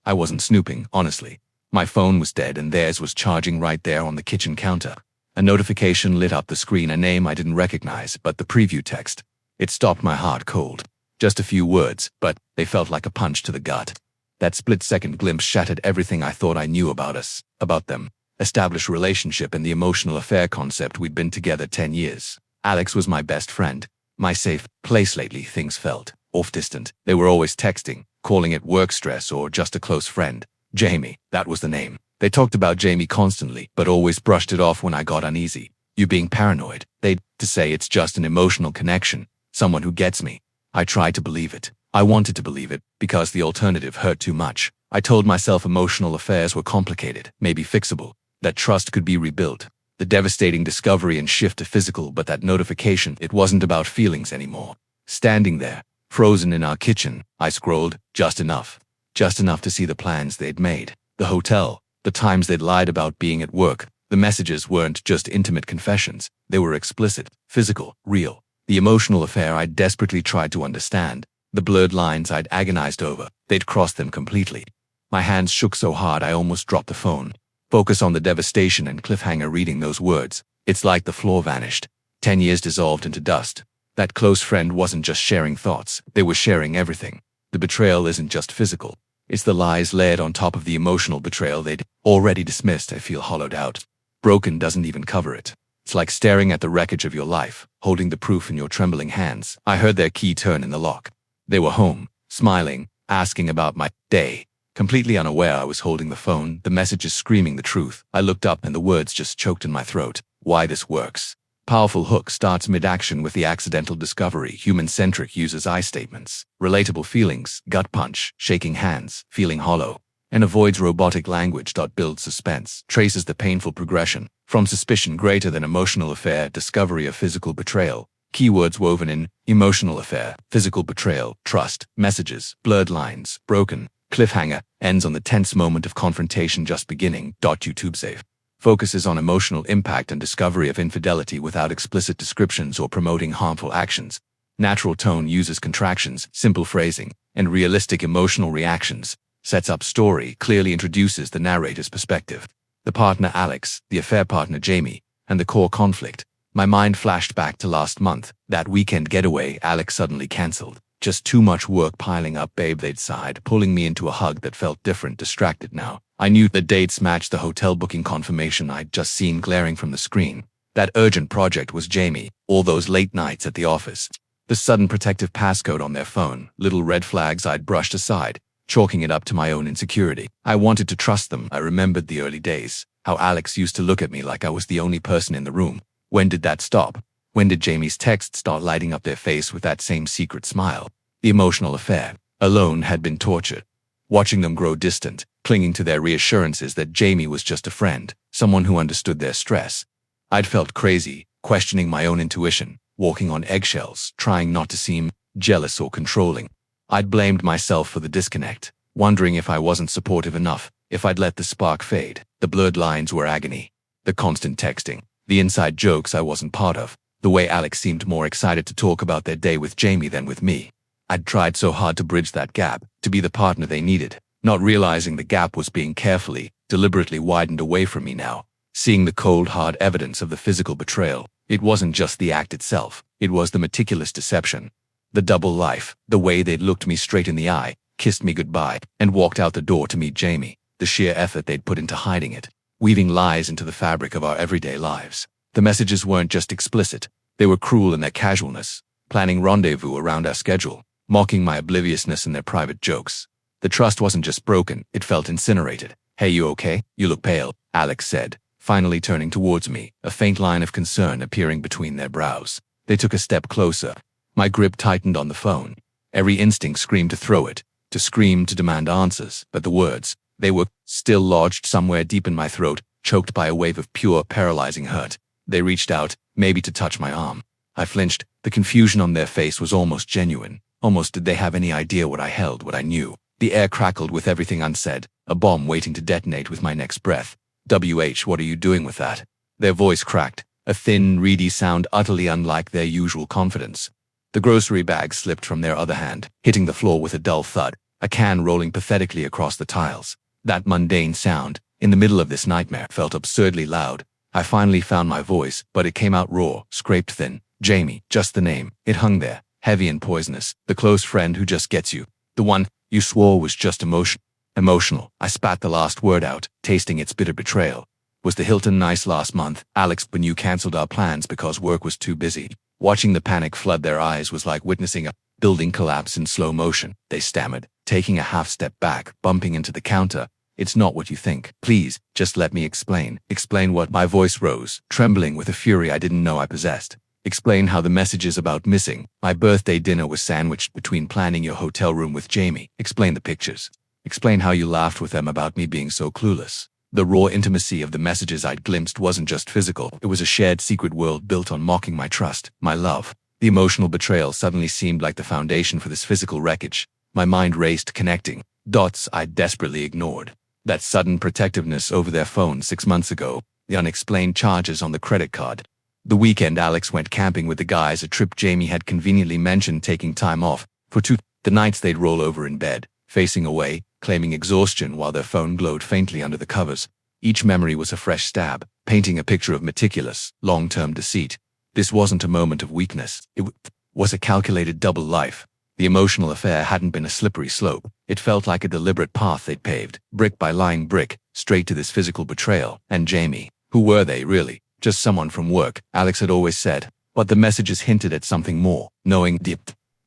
I wasn't snooping, honestly. My phone was dead and theirs was charging right there on the kitchen counter. A notification lit up the screen, a name I didn't recognize, but the preview text. It stopped my heart cold. Just a few words, but they felt like a punch to the gut. That split-second glimpse shattered everything I thought I knew about us, about them. Established relationship and the emotional affair concept. We'd been together 10 years. Alex was my best friend, my safe place. Lately, things felt off-distant. They were always texting, calling it work stress or just a close friend. Jamie, that was the name. They talked about Jamie constantly, but always brushed it off when I got uneasy. You being paranoid. They'd to say it's just an emotional connection, someone who gets me. I tried to believe it. I wanted to believe it, because the alternative hurt too much. I told myself emotional affairs were complicated, maybe fixable, that trust could be rebuilt. The devastating discovery and shift to physical, but that notification, it wasn't about feelings anymore. Standing there, frozen in our kitchen, I scrolled, just enough to see the plans they'd made, the hotel, the times they'd lied about being at work. The messages weren't just intimate confessions, they were explicit, physical, real. The emotional affair I'd desperately tried to understand, the blurred lines I'd agonized over, they'd crossed them completely. My hands shook so hard I almost dropped the phone. Focus on the devastation and cliffhanger reading those words. It's like the floor vanished. 10 years dissolved into dust. That close friend wasn't just sharing thoughts, they were sharing everything. The betrayal isn't just physical. It's the lies layered on top of the emotional betrayal they'd already dismissed. I feel hollowed out. Broken doesn't even cover it. It's like staring at the wreckage of your life, holding the proof in your trembling hands. I heard their key turn in the lock. They were home, smiling, asking about my day. Completely unaware I was holding the phone, the messages screaming the truth. I looked up and the words just choked in my throat. Why this works. Powerful hook starts mid-action with the accidental discovery. Human-centric uses I statements. Relatable feelings, gut punch, shaking hands, feeling hollow. And avoids robotic language. Builds suspense, traces the painful progression. From suspicion greater than emotional affair, discovery of physical betrayal. Keywords woven in, emotional affair, physical betrayal, trust, messages, blurred lines, broken. Cliffhanger, ends on the tense moment of confrontation just beginning. YouTube save. Focuses on emotional impact and discovery of infidelity without explicit descriptions or promoting harmful actions. Natural tone uses contractions, simple phrasing, and realistic emotional reactions. Sets up story, clearly introduces the narrator's perspective. The partner Alex, the affair partner Jamie, and the core conflict. My mind flashed back to last month, that weekend getaway Alex suddenly cancelled. Just too much work piling up. Babe, they'd sighed, pulling me into a hug that felt different, distracted now. I knew the dates matched the hotel booking confirmation I'd just seen glaring from the screen. That urgent project was Jamie, all those late nights at the office. The sudden protective passcode on their phone, little red flags I'd brushed aside, chalking it up to my own insecurity. I wanted to trust them. I remembered the early days, how Alex used to look at me like I was the only person in the room. When did that stop? When did Jamie's texts start lighting up their face with that same secret smile? The emotional affair, alone, had been tortured. Watching them grow distant, clinging to their reassurances that Jamie was just a friend, someone who understood their stress. I'd felt crazy, questioning my own intuition, walking on eggshells, trying not to seem jealous or controlling. I'd blamed myself for the disconnect, wondering if I wasn't supportive enough, if I'd let the spark fade. The blurred lines were agony. The constant texting, the inside jokes I wasn't part of, the way Alex seemed more excited to talk about their day with Jamie than with me. I'd tried so hard to bridge that gap, to be the partner they needed, not realizing the gap was being carefully, deliberately widened away from me now. Seeing the cold, hard evidence of the physical betrayal, it wasn't just the act itself, it was the meticulous deception. The double life, the way they'd looked me straight in the eye, kissed me goodbye, and walked out the door to meet Jamie, the sheer effort they'd put into hiding it, weaving lies into the fabric of our everyday lives. The messages weren't just explicit, they were cruel in their casualness, planning rendezvous around our schedule, mocking my obliviousness in their private jokes. The trust wasn't just broken, it felt incinerated. Hey, you okay? You look pale, Alex said, finally turning towards me, a faint line of concern appearing between their brows. They took a step closer. My grip tightened on the phone. Every instinct screamed to throw it, to scream, to demand answers, but the words, they were still lodged somewhere deep in my throat, choked by a wave of pure, paralyzing hurt. They reached out, maybe to touch my arm. I flinched. The confusion on their face was almost genuine. Almost did they have any idea what I held, what I knew. The air crackled with everything unsaid, a bomb waiting to detonate with my next breath. What are you doing with that? Their voice cracked, a thin, reedy sound utterly unlike their usual confidence. The grocery bag slipped from their other hand, hitting the floor with a dull thud. a can rolling pathetically across the tiles. That mundane sound, in the middle of this nightmare, felt absurdly loud. I finally found my voice, but it came out raw, scraped thin. Jamie, just the name. It hung there, heavy and poisonous. The close friend who just gets you. The one you swore was just emotional. I spat the last word out, tasting its bitter betrayal. Was the Hilton nice last month, Alex, when you cancelled our plans because work was too busy? Watching the panic flood their eyes was like witnessing a building collapse in slow motion. They stammered, taking a half step back, bumping into the counter. It's not what you think. Please, just let me explain. Explain what? My voice rose, trembling with a fury I didn't know I possessed. Explain how the messages about missing my birthday dinner was sandwiched between planning your hotel room with Jamie. Explain the pictures. Explain how you laughed with them about me being so clueless. The raw intimacy of the messages I'd glimpsed wasn't just physical. It was a shared secret world built on mocking my trust, my love. The emotional betrayal suddenly seemed like the foundation for this physical wreckage. My mind raced, connecting dots I'd desperately ignored. That sudden protectiveness over their phone 6 months ago, the unexplained charges on the credit card. The weekend Alex went camping with the guys, a trip Jamie had conveniently mentioned taking time off for 2. The nights they'd roll over in bed, facing away, claiming exhaustion while their phone glowed faintly under the covers. Each memory was a fresh stab, painting a picture of meticulous, long-term deceit. This wasn't a moment of weakness. It was a calculated double life. The emotional affair hadn't been a slippery slope. It felt like a deliberate path they'd paved, brick by lying brick, straight to this physical betrayal. And Jamie, who were they really? Just someone from work, Alex had always said. But the messages hinted at something more. Knowing did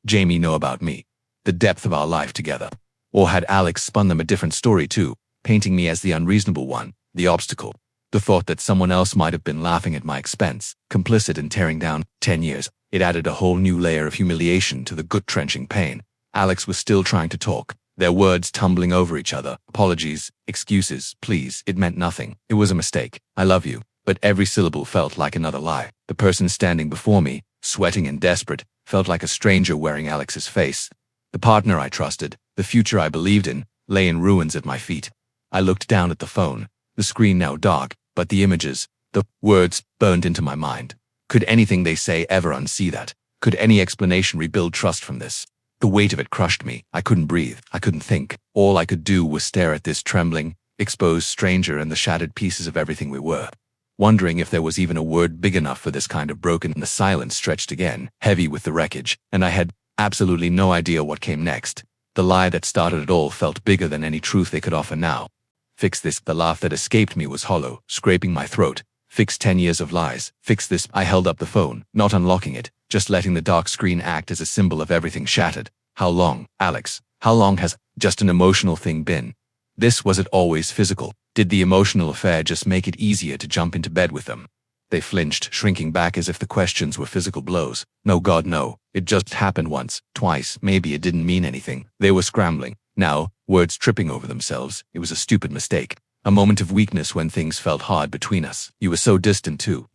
Jamie know about me? The depth of our life together. Or had Alex spun them a different story too, painting me as the unreasonable one, the obstacle? The thought that someone else might have been laughing at my expense, complicit in tearing down 10 years, it added a whole new layer of humiliation to the gut-wrenching pain. Alex was still trying to talk, their words tumbling over each other. Apologies, excuses, please. It meant nothing. It was a mistake. I love you. But every syllable felt like another lie. The person standing before me, sweating and desperate, felt like a stranger wearing Alex's face. The partner I trusted, the future I believed in, lay in ruins at my feet. I looked down at the phone, the screen now dark, but the images, the words, burned into my mind. Could anything they say ever unsee that? Could any explanation rebuild trust from this? The weight of it crushed me. I couldn't breathe. I couldn't think. All I could do was stare at this trembling, exposed stranger and the shattered pieces of everything we were. Wondering if there was even a word big enough for this kind of broken. The silence stretched again, heavy with the wreckage, and I had absolutely no idea what came next. The lie that started it all felt bigger than any truth they could offer now. Fix this. The laugh that escaped me was hollow, scraping my throat. Fix 10 years of lies. Fix this. I held up the phone, not unlocking it, just letting the dark screen act as a symbol of everything shattered. How long, Alex? How long has just an emotional thing been? Was it always physical? Did the emotional affair just make it easier to jump into bed with them? They flinched, shrinking back as if the questions were physical blows. No, God, no. It just happened once, twice. Maybe it didn't mean anything. They were scrambling. Now, words tripping over themselves. It was a stupid mistake. A moment of weakness when things felt hard between us. You were so distant too,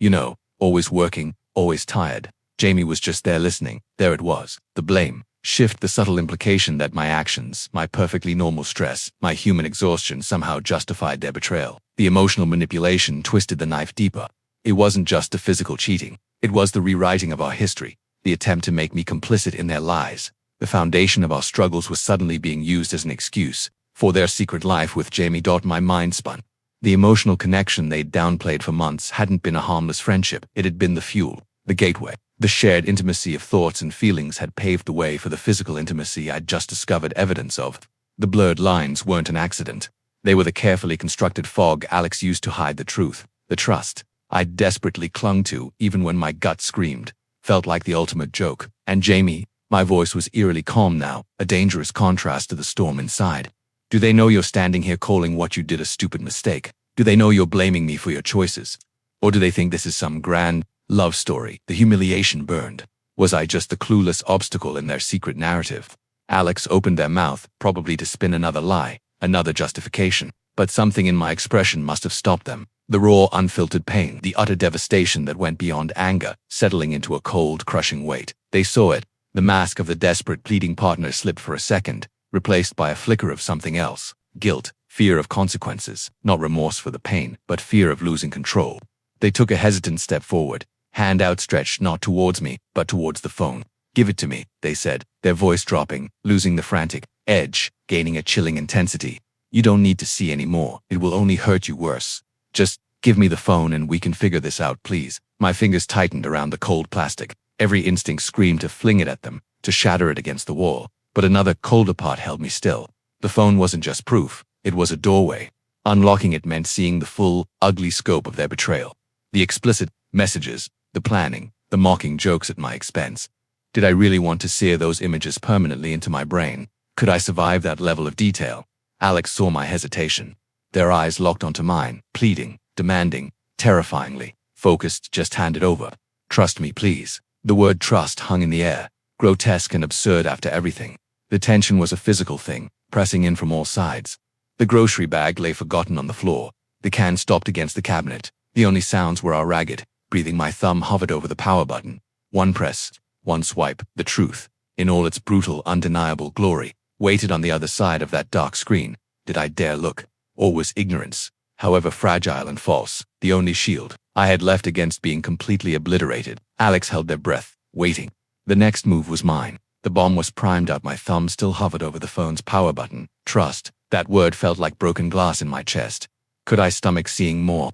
always working, always tired. Jamie was just there listening. There it was. The blame. Shift, the subtle implication that my actions, my perfectly normal stress, my human exhaustion somehow justified their betrayal. The emotional manipulation twisted the knife deeper. It wasn't just the physical cheating. It was the rewriting of our history, the attempt to make me complicit in their lies. The foundation of our struggles was suddenly being used as an excuse for their secret life with Jamie. My mind spun. The emotional connection they'd downplayed for months hadn't been a harmless friendship. It had been the fuel, the gateway. The shared intimacy of thoughts and feelings had paved the way for the physical intimacy I'd just discovered evidence of. The blurred lines weren't an accident. They were the carefully constructed fog Alex used to hide the truth, the trust I desperately clung to even when my gut screamed. Felt like the ultimate joke. And Jamie, my voice was eerily calm now, a dangerous contrast to the storm inside. Do they know you're standing here calling what you did a stupid mistake? Do they know you're blaming me for your choices? Or do they think this is some grand love story? The humiliation burned. Was I just the clueless obstacle in their secret narrative? Alex opened their mouth, probably to spin another lie, another justification. But something in my expression must have stopped them. The raw, unfiltered pain, the utter devastation that went beyond anger, settling into a cold, crushing weight. They saw it. The mask of the desperate, pleading partner slipped for a second, replaced by a flicker of something else. Guilt, fear of consequences, not remorse for the pain, but fear of losing control. They took a hesitant step forward, hand outstretched not towards me, but towards the phone. Give it to me, they said, their voice dropping, losing the frantic edge, gaining a chilling intensity. You don't need to see any more. It will only hurt you worse. Just give me the phone and we can figure this out, please. My fingers tightened around the cold plastic. Every instinct screamed to fling it at them, to shatter it against the wall. But another colder part held me still. The phone wasn't just proof. It was a doorway. Unlocking it meant seeing the full, ugly scope of their betrayal. The explicit messages, the planning, the mocking jokes at my expense. Did I really want to sear those images permanently into my brain? Could I survive that level of detail? Alex saw my hesitation. Their eyes locked onto mine, pleading, demanding, terrifyingly. Focused, just hand it over. Trust me, please. The word trust hung in the air, grotesque and absurd after everything. The tension was a physical thing, pressing in from all sides. The grocery bag lay forgotten on the floor. The can stopped against the cabinet. The only sounds were our ragged breathing. My thumb hovered over the power button. One press, one swipe. The truth, in all its brutal, undeniable glory, waited on the other side of that dark screen. Did I dare look? Or was ignorance, however fragile and false, the only shield I had left against being completely obliterated? Alex held their breath, waiting. The next move was mine. The bomb was primed out. My thumb still hovered over the phone's power button. Trust. That word felt like broken glass in my chest. Could I stomach seeing more?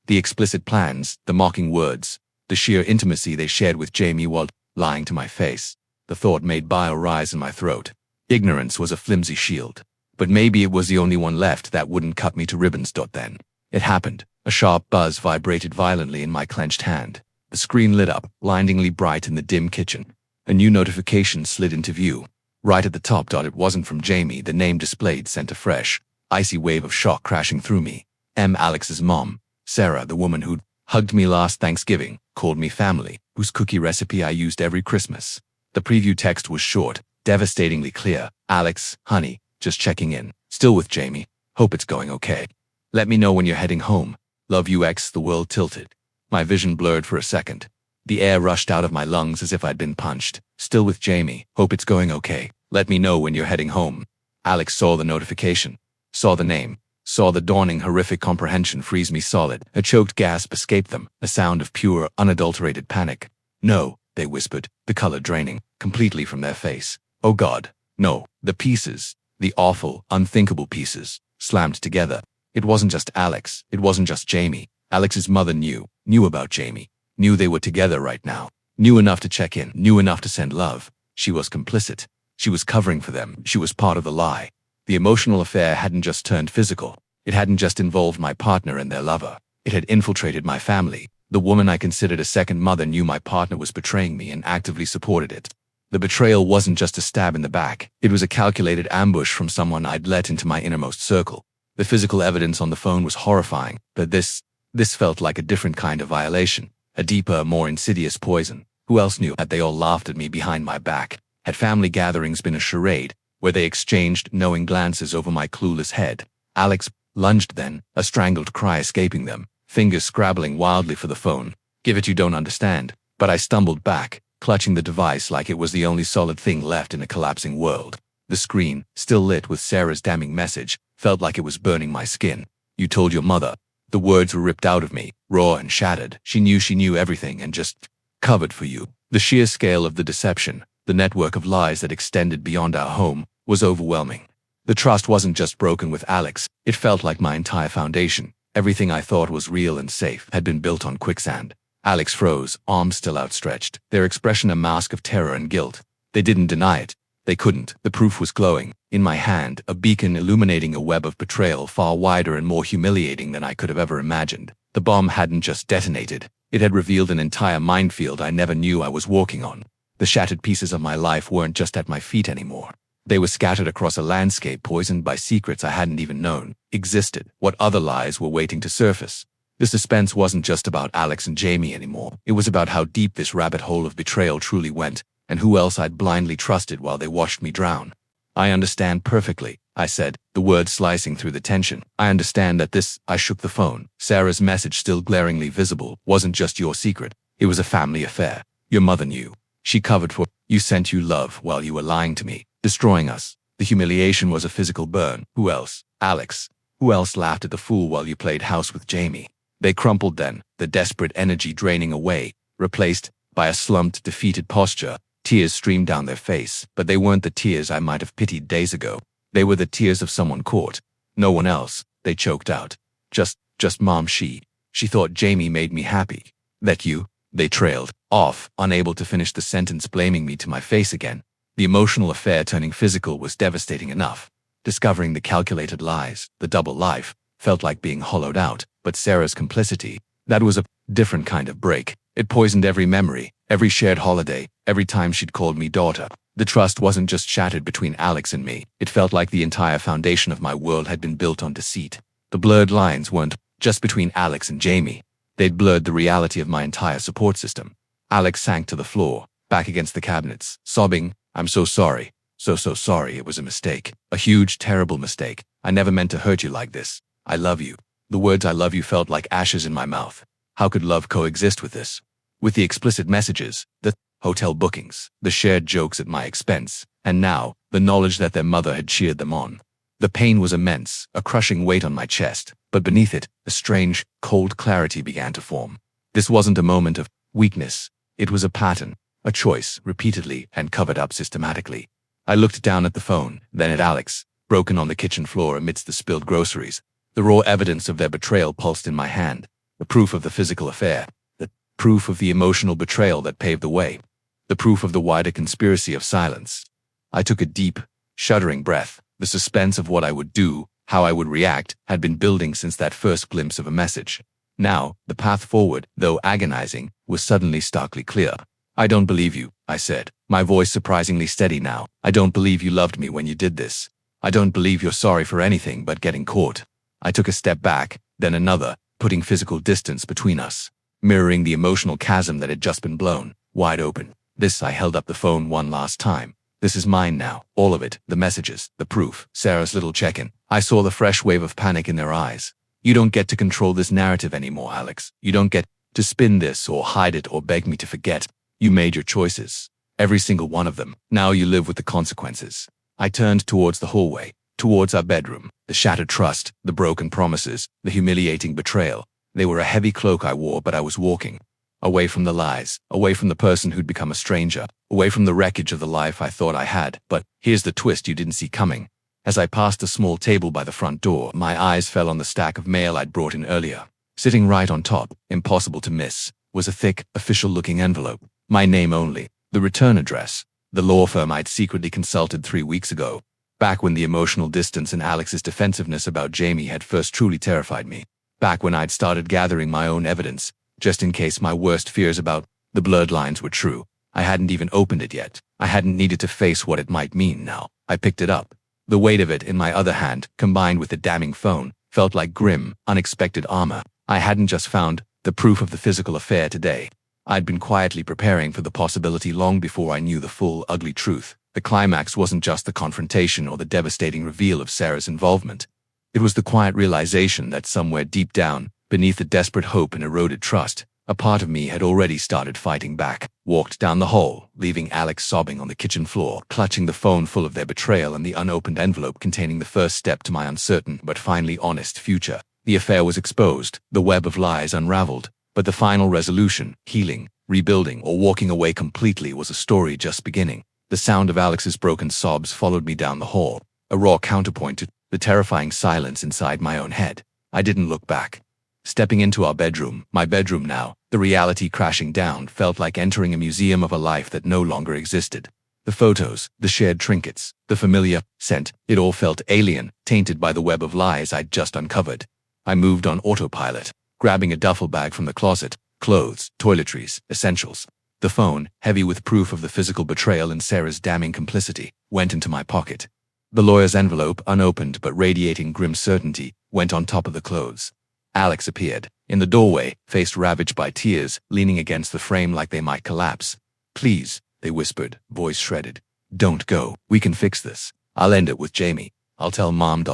The explicit plans, the mocking words, the sheer intimacy they shared with Jamie while lying to my face. The thought made bile rise in my throat. Ignorance was a flimsy shield. But maybe it was the only one left that wouldn't cut me to ribbons. Then it happened. A sharp buzz vibrated violently in my clenched hand. The screen lit up, blindingly bright in the dim kitchen. A new notification slid into view. Right at the top. It wasn't from Jamie. The name displayed sent a fresh, icy wave of shock crashing through me. Alex's mom, Sarah, the woman who'd hugged me last Thanksgiving, called me family, whose cookie recipe I used every Christmas. The preview text was short, devastatingly clear. Alex, honey, just checking in. Still with Jamie. Hope it's going okay. Let me know when you're heading home. Love you X. The world tilted. My vision blurred for a second. The air rushed out of my lungs as if I'd been punched. Still with Jamie. Hope it's going okay. Let me know when you're heading home. Alex saw the notification. Saw the name. Saw the dawning horrific comprehension freeze me solid. A choked gasp escaped them. A sound of pure, unadulterated panic. No, they whispered, the color draining completely from their face. Oh God. No. The pieces. The awful, unthinkable pieces. Slammed together. It wasn't just Alex. It wasn't just Jamie. Alex's mother knew about Jamie. Knew they were together right now. Knew enough to check in. Knew enough to send love. She was complicit. She was covering for them. She was part of the lie. The emotional affair hadn't just turned physical. It hadn't just involved my partner and their lover. It had infiltrated my family. The woman I considered a second mother knew my partner was betraying me and actively supported it. The betrayal wasn't just a stab in the back. It was a calculated ambush from someone I'd let into my innermost circle. The physical evidence on the phone was horrifying, but this felt like a different kind of violation. A deeper, more insidious poison. Who else knew? Had they all laughed at me behind my back? Had family gatherings been a charade, where they exchanged knowing glances over my clueless head? Alex lunged then, a strangled cry escaping them, fingers scrabbling wildly for the phone. Give it. You don't understand. But I stumbled back, clutching the device like it was the only solid thing left in a collapsing world. The screen, still lit with Sarah's damning message, felt like it was burning my skin. You told your mother. The words were ripped out of me, raw and shattered. She knew everything and just covered for you. The sheer scale of the deception, the network of lies that extended beyond our home, was overwhelming. The trust wasn't just broken with Alex. It felt like my entire foundation, everything I thought was real and safe, had been built on quicksand. Alex froze, arms still outstretched, their expression a mask of terror and guilt. They didn't deny it. They couldn't. The proof was glowing. In my hand, a beacon illuminating a web of betrayal far wider and more humiliating than I could have ever imagined. The bomb hadn't just detonated. It had revealed an entire minefield I never knew I was walking on. The shattered pieces of my life weren't just at my feet anymore. They were scattered across a landscape poisoned by secrets I hadn't even known existed. What other lies were waiting to surface? The suspense wasn't just about Alex and Jamie anymore. It was about how deep this rabbit hole of betrayal truly went, and who else I'd blindly trusted while they watched me drown. I understand perfectly, I said, the words slicing through the tension. I understand that this. I shook the phone. Sarah's message, still glaringly visible, wasn't just your secret. It was a family affair. Your mother knew. She covered for you. Sent you love while you were lying to me, destroying us. The humiliation was a physical burn. Who else? Alex. Who else laughed at the fool while you played house with Jamie? They crumpled then, the desperate energy draining away, replaced by a slumped, defeated posture, Tears streamed down their face, but they weren't the tears I might have pitied days ago. They were the tears of someone caught. No one else, they choked out. Just Mom. She thought Jamie made me happy. That you? They trailed off, unable to finish the sentence, blaming me to my face again. The emotional affair turning physical was devastating enough. Discovering the calculated lies, the double life, felt like being hollowed out, but Sarah's complicity, that was a different kind of break. It poisoned every memory, every shared holiday, every time she'd called me daughter. The trust wasn't just shattered between Alex and me. It felt like the entire foundation of my world had been built on deceit. The blurred lines weren't just between Alex and Jamie. They'd blurred the reality of my entire support system. Alex sank to the floor, back against the cabinets, sobbing, "I'm so sorry. So sorry. It was a mistake. A huge, terrible mistake. I never meant to hurt you like this. I love you." The words "I love you" felt like ashes in my mouth. How could love coexist with this? With the explicit messages, the hotel bookings, the shared jokes at my expense, and now, the knowledge that their mother had cheered them on. The pain was immense, a crushing weight on my chest, but beneath it, a strange, cold clarity began to form. This wasn't a moment of weakness. It was a pattern, a choice, repeatedly and covered up systematically. I looked down at the phone, then at Alex, broken on the kitchen floor amidst the spilled groceries. The raw evidence of their betrayal pulsed in my hand, the proof of the physical affair, the proof of the emotional betrayal that paved the way, the proof of the wider conspiracy of silence. I took a deep, shuddering breath. The suspense of what I would do, how I would react, had been building since that first glimpse of a message. Now, the path forward, though agonizing, was suddenly starkly clear. "I don't believe you," I said, my voice surprisingly steady now. "I don't believe you loved me when you did this. I don't believe you're sorry for anything but getting caught." I took a step back, then another, putting physical distance between us, mirroring the emotional chasm that had just been blown wide open. I held up the phone one last time. "This is mine now, all of it, the messages, the proof." Sarah's little check-in. I saw the fresh wave of panic in their eyes. "You don't get to control this narrative anymore, Alex. You don't get to spin this or hide it or beg me to forget. You made your choices. Every single one of them. Now you live with the consequences." I turned towards the hallway, towards our bedroom. The shattered trust, the broken promises, the humiliating betrayal. They were a heavy cloak I wore, but I was walking. Away from the lies, away from the person who'd become a stranger, away from the wreckage of the life I thought I had. But here's the twist you didn't see coming. As I passed a small table by the front door, my eyes fell on the stack of mail I'd brought in earlier. Sitting right on top, impossible to miss, was a thick, official-looking envelope. My name only, the return address, the law firm I'd secretly consulted 3 weeks ago, back when the emotional distance and Alex's defensiveness about Jamie had first truly terrified me. Back when I'd started gathering my own evidence, just in case my worst fears about the blurred lines were true. I hadn't even opened it yet. I hadn't needed to face what it might mean now. I picked it up. The weight of it in my other hand, combined with the damning phone, felt like grim, unexpected armor. I hadn't just found the proof of the physical affair today. I'd been quietly preparing for the possibility long before I knew the full, ugly truth. The climax wasn't just the confrontation or the devastating reveal of Sarah's involvement. It was the quiet realization that somewhere deep down, beneath the desperate hope and eroded trust, a part of me had already started fighting back. Walked down the hall, leaving Alex sobbing on the kitchen floor, clutching the phone full of their betrayal and the unopened envelope containing the first step to my uncertain but finally honest future. The affair was exposed, the web of lies unraveled, but the final resolution, healing, rebuilding, or walking away completely, was a story just beginning. The sound of Alex's broken sobs followed me down the hall, a raw counterpoint to the terrifying silence inside my own head. I didn't look back. Stepping into our bedroom, my bedroom now, the reality crashing down, felt like entering a museum of a life that no longer existed. The photos, the shared trinkets, the familiar scent, it all felt alien, tainted by the web of lies I'd just uncovered. I moved on autopilot, grabbing a duffel bag from the closet, clothes, toiletries, essentials. The phone, heavy with proof of the physical betrayal and Sarah's damning complicity, went into my pocket. The lawyer's envelope, unopened but radiating grim certainty, went on top of the clothes. Alex appeared, in the doorway, face ravaged by tears, leaning against the frame like they might collapse. "Please," they whispered, voice shredded. "Don't go. We can fix this. I'll end it with Jamie. I'll tell Mom ...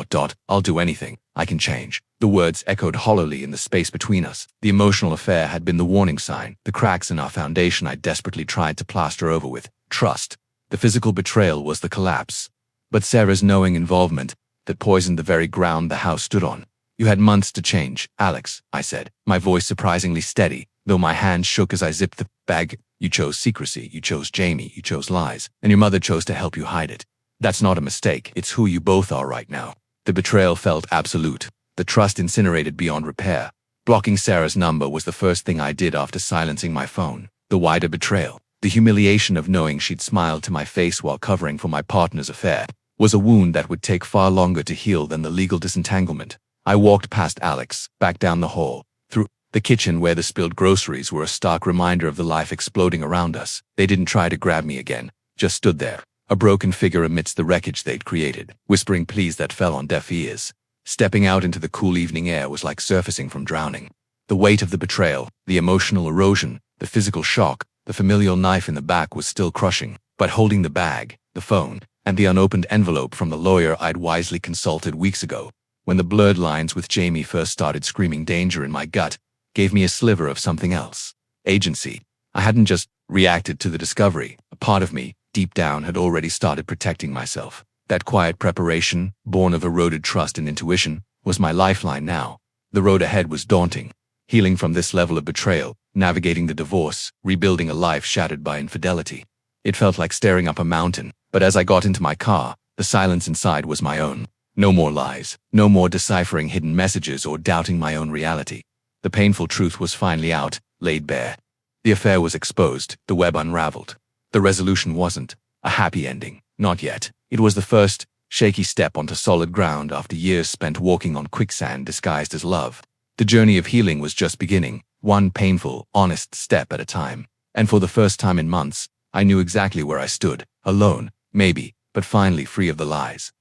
I'll do anything. I can change." The words echoed hollowly in the space between us. The emotional affair had been the warning sign, the cracks in our foundation I desperately tried to plaster over with trust. The physical betrayal was the collapse. But Sarah's knowing involvement, that poisoned the very ground the house stood on. "You had months to change, Alex," I said, my voice surprisingly steady. though my hand shook as I zipped the bag. You chose secrecy, you chose Jamie, you chose lies, and your mother chose to help you hide it. That's not a mistake, it's who you both are right now. The betrayal felt absolute, the trust incinerated beyond repair. Blocking Sarah's number was the first thing I did after silencing my phone. The wider betrayal, the humiliation of knowing she'd smiled to my face while covering for my partner's affair, was a wound that would take far longer to heal than the legal disentanglement. I walked past Alex, back down the hall, through the kitchen where the spilled groceries were a stark reminder of the life exploding around us. They didn't try to grab me again, just stood there, a broken figure amidst the wreckage they'd created, whispering pleas that fell on deaf ears. Stepping out into the cool evening air was like surfacing from drowning. The weight of the betrayal, the emotional erosion, the physical shock, the familial knife in the back was still crushing, but holding the bag, the phone, and the unopened envelope from the lawyer I'd wisely consulted weeks ago, when the blurred lines with Jamie first started screaming danger in my gut, gave me a sliver of something else. Agency. I hadn't just reacted to the discovery. A part of me, deep down, had already started protecting myself. That quiet preparation, born of eroded trust and intuition, was my lifeline now. The road ahead was daunting. Healing from this level of betrayal, navigating the divorce, rebuilding a life shattered by infidelity. It felt like staring up a mountain, but as I got into my car, the silence inside was my own. No more lies, no more deciphering hidden messages or doubting my own reality. The painful truth was finally out, laid bare. The affair was exposed, the web unraveled. The resolution wasn't a happy ending, not yet. It was the first, shaky step onto solid ground after years spent walking on quicksand disguised as love. The journey of healing was just beginning, one painful, honest step at a time. And for the first time in months, I knew exactly where I stood, alone, maybe, but finally free of the lies.